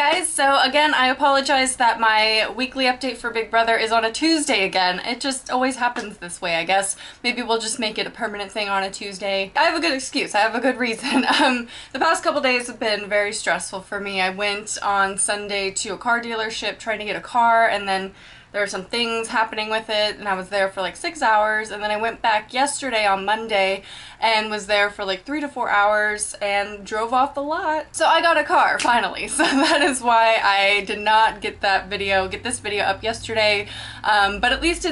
guys, so again I apologize that my weekly update for Big Brother is on a Tuesday again. It just always happens this way, I guess. Maybe we'll just make it a permanent thing on a Tuesday. I have a good excuse, I have a good reason. The past couple days have been very stressful for me. I went on Sunday to a car dealership trying to get a car, and then there were some things happening with it, and I was there for like 6 hours, and then I went back yesterday on Monday and was there for like 3 to 4 hours and drove off the lot. So I got a car, finally. So that is why I did not get this video up yesterday, but at least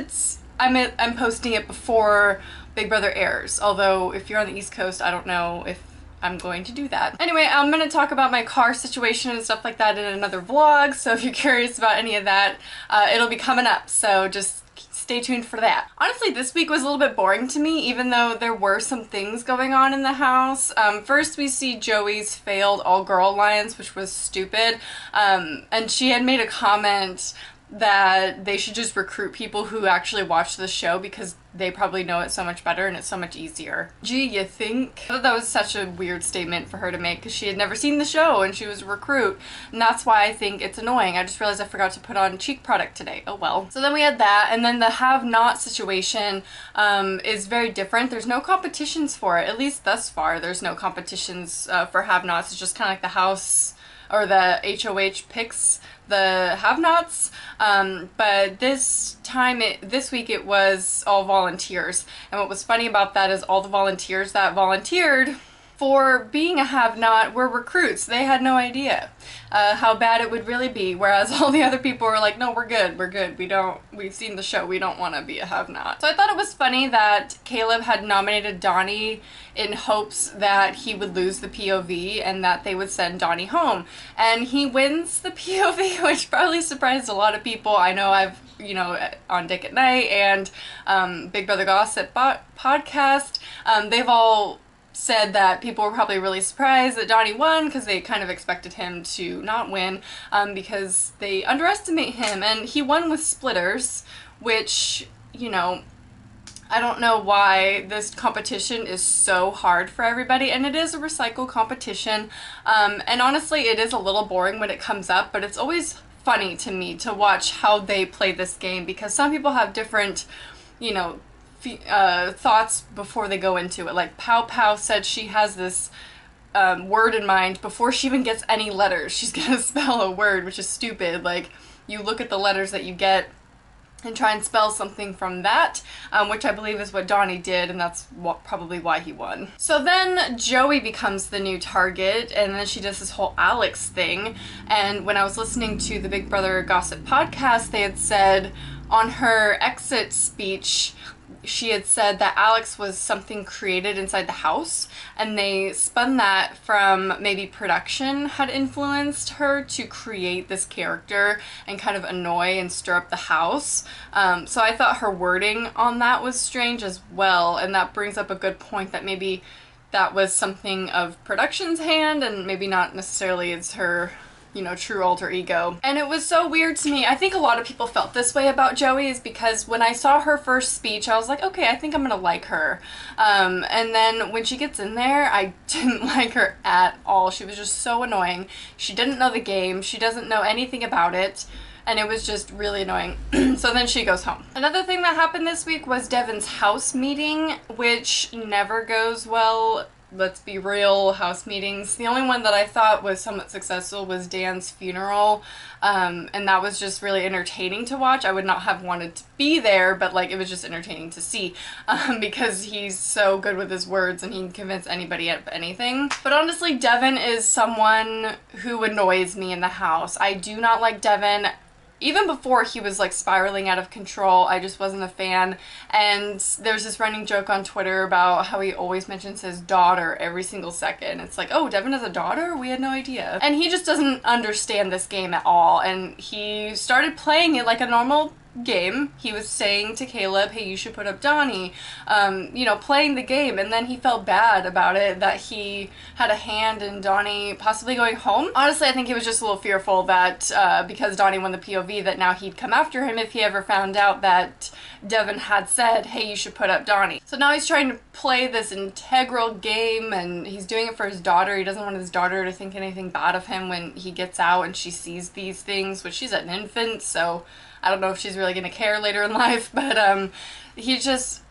I'm posting it before Big Brother airs, although if you're on the East Coast, I don't know if I'm going to do that. Anyway, I'm going to talk about my car situation and stuff like that in another vlog, so if you're curious about any of that, it'll be coming up, so just stay tuned for that. Honestly, this week was a little bit boring to me, even though there were some things going on in the house. First, we see Joey's failed all-girl alliance, which was stupid, and she had made a comment that they should just recruit people who actually watch the show because they probably know it so much better and it's so much easier. Gee, you think? I thought that was such a weird statement for her to make because she had never seen the show and she was a recruit, and that's why I think it's annoying. I just realized I forgot to put on cheek product today. Oh well. So then we had that, and then the have-not situation is very different. There's no competitions for it, at least thus far. There's no competitions for have-nots. It's just kind of like the house or the HOH picks the have-nots, but this week it was all volunteers, and what was funny about that is all the volunteers that volunteered for being a have-not were recruits. They had no idea how bad it would really be, whereas all the other people were like, no, we're good, we've seen the show, we don't want to be a have-not. So I thought it was funny that Caleb had nominated Donnie in hopes that he would lose the POV and that they would send Donnie home, and he wins the POV, which probably surprised a lot of people. I know on Dick at Night and Big Brother Gossip podcast, they've all said that people were probably really surprised that Donnie won because they kind of expected him to not win because they underestimate him, and he won with splitters, which, I don't know why this competition is so hard for everybody, and it is a recycle competition, and honestly it is a little boring when it comes up, but it's always funny to me to watch how they play this game because some people have different, thoughts before they go into it. Like Pow Pow said she has this word in mind before she even gets any letters. She's gonna spell a word, which is stupid. Like, you look at the letters that you get and try and spell something from that, which I believe is what Donnie did, and that's probably why he won. So then Joey becomes the new target, and then she does this whole Alex thing, and when I was listening to the Big Brother Gossip podcast, they had said on her exit speech, she had said that Alex was something created inside the house, and they spun that from maybe production had influenced her to create this character and kind of annoy and stir up the house. So I thought her wording on that was strange as well, and that brings up a good point that maybe that was something of production's hand and maybe not necessarily it's her true alter ego. And it was so weird to me. I think a lot of people felt this way about Joey is because when I saw her first speech, I was like, okay, I think I'm gonna like her. And then when she gets in there, I didn't like her at all. She was just so annoying. She didn't know the game. She doesn't know anything about it. And it was just really annoying. So then she goes home. Another thing that happened this week was Devin's house meeting, which never goes well. Let's be real, house meetings. The only one that I thought was somewhat successful was Dan's funeral, and that was just really entertaining to watch. I would not have wanted to be there, but like it was just entertaining to see because he's so good with his words and he can convince anybody of anything. But honestly, Devin is someone who annoys me in the house. I do not like Devin. Even before he was like spiraling out of control, I just wasn't a fan. And there's this running joke on Twitter about how he always mentions his daughter every single second. It's like, oh, Devin has a daughter? We had no idea. And he just doesn't understand this game at all. And he started playing it like a normal game, he was saying to Caleb, hey, you should put up Donnie, you know, playing the game, and then he felt bad about it, that he had a hand in Donnie possibly going home. Honestly, I think he was just a little fearful that because Donnie won the POV, that now he'd come after him if he ever found out that Devin had said, hey, you should put up Donnie. So now he's trying to play this integral game, and he's doing it for his daughter. He doesn't want his daughter to think anything bad of him when he gets out and she sees these things, which she's an infant, so I don't know if she's really gonna care later in life, but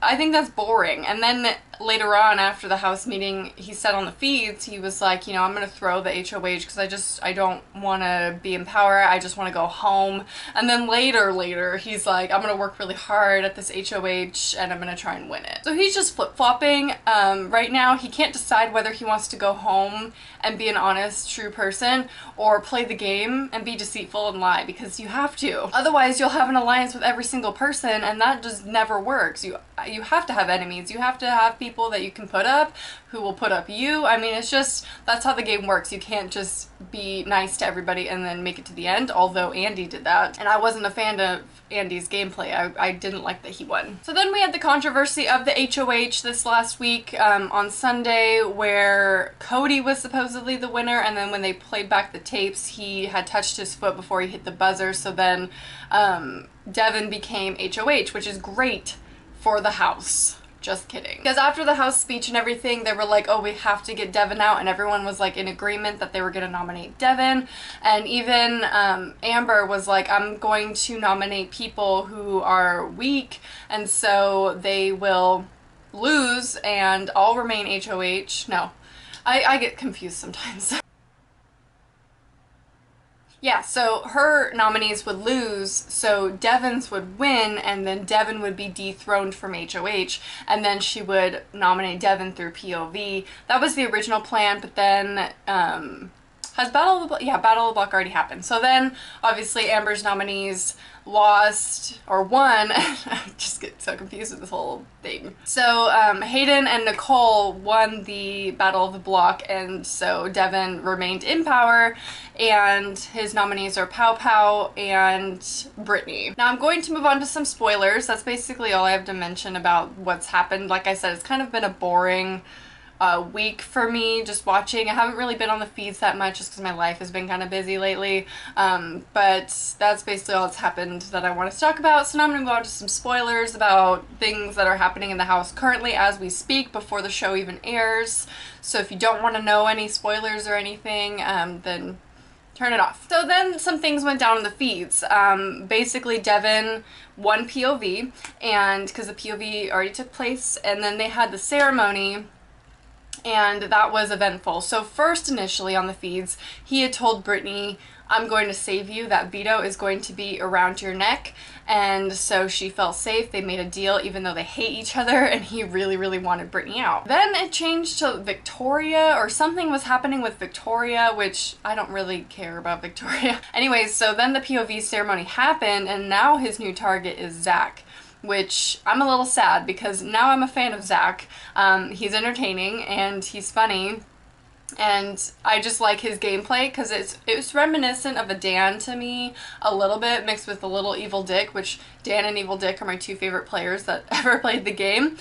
I think that's boring. And then later on, after the house meeting, he said on the feeds, he was like, you know, I'm gonna throw the HOH because I don't want to be in power, I just want to go home. And then later, he's like, I'm gonna work really hard at this HOH and I'm gonna try and win it. So he's just flip-flopping. Right now, he can't decide whether he wants to go home and be an honest, true person, or play the game and be deceitful and lie, because you have to. Otherwise, you'll have an alliance with every single person, and that just never works. You have to have enemies. You have to have people that you can put up who will put up you. I mean, it's just, that's how the game works. You can't just be nice to everybody and then make it to the end, although Andy did that. And I wasn't a fan of Andy's gameplay. I didn't like that he won. So then we had the controversy of the HOH this last week on Sunday, where Cody was supposedly the winner, and then when they played back the tapes, he had touched his foot before he hit the buzzer, so then Devin became HOH, which is great for the house. Just kidding. Because after the house speech and everything, they were like, oh, we have to get Devin out, and everyone was like in agreement that they were gonna nominate Devin. And even Amber was like, I'm going to nominate people who are weak, and so they will lose and I'll remain HOH. No, I get confused sometimes. Yeah, so her nominees would lose, so Devin's would win, and then Devin would be dethroned from HOH, and then she would nominate Devin through POV. That was the original plan, but then, has Battle of the Block? Yeah, Battle of the Block already happened. So then, obviously, Amber's nominees lost, or won. I just get so confused with this whole thing. So Hayden and Nicole won the Battle of the Block, and so Devin remained in power, and his nominees are Pow Pow and Brittany. Now I'm going to move on to some spoilers. That's basically all I have to mention about what's happened. Like I said, it's kind of been a boring week for me just watching. I haven't really been on the feeds that much just because my life has been kind of busy lately, but that's basically all that's happened that I wanted to talk about. So now I'm going to go on to some spoilers about things that are happening in the house currently as we speak before the show even airs. So if you don't want to know any spoilers or anything, then turn it off. So then some things went down in the feeds. Basically Devin won POV, and because the POV already took place, and then they had the ceremony, and that was eventful. So first, initially on the feeds, he had told Brittany, I'm going to save you, that veto is going to be around your neck, and so she felt safe. They made a deal even though they hate each other, and he really wanted Brittany out. Then it changed to Victoria, or something was happening with Victoria, which I don't really care about Victoria. Anyways, so then the POV ceremony happened, and now his new target is Zach, which I'm a little sad because now I'm a fan of Zach. He's entertaining and he's funny, and I just like his gameplay because it's reminiscent of a Dan to me a little bit, mixed with a little Evil Dick, which Dan and Evil Dick are my two favorite players that ever played the game.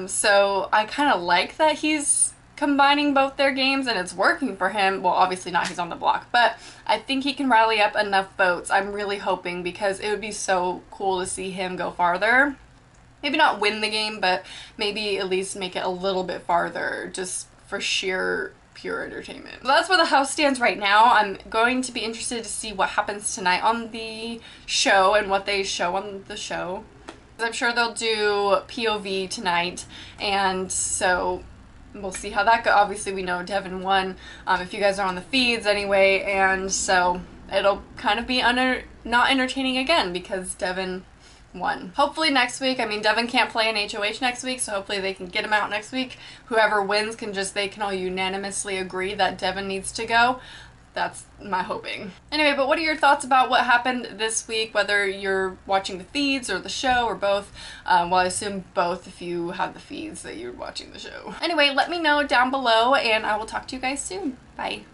So I kind of like that he's combining both their games and it's working for him. Well, obviously not, he's on the block, but I think he can rally up enough votes. I'm really hoping, because it would be so cool to see him go farther. Maybe not win the game, but maybe at least make it a little bit farther, just for sheer pure entertainment. So that's where the house stands right now. I'm going to be interested to see what happens tonight on the show and what they show on the show. I'm sure they'll do POV tonight, and so we'll see how that goes. Obviously, we know Devin won, if you guys are on the feeds anyway, and so it'll kind of be not entertaining again because Devin won. Hopefully next week, I mean, Devin can't play in HOH next week, so hopefully they can get him out next week. Whoever wins they can all unanimously agree that Devin needs to go. That's my hoping. Anyway, but what are your thoughts about what happened this week, whether you're watching the feeds or the show or both? Well, I assume both if you have the feeds that you're watching the show. Anyway, let me know down below, and I will talk to you guys soon. Bye.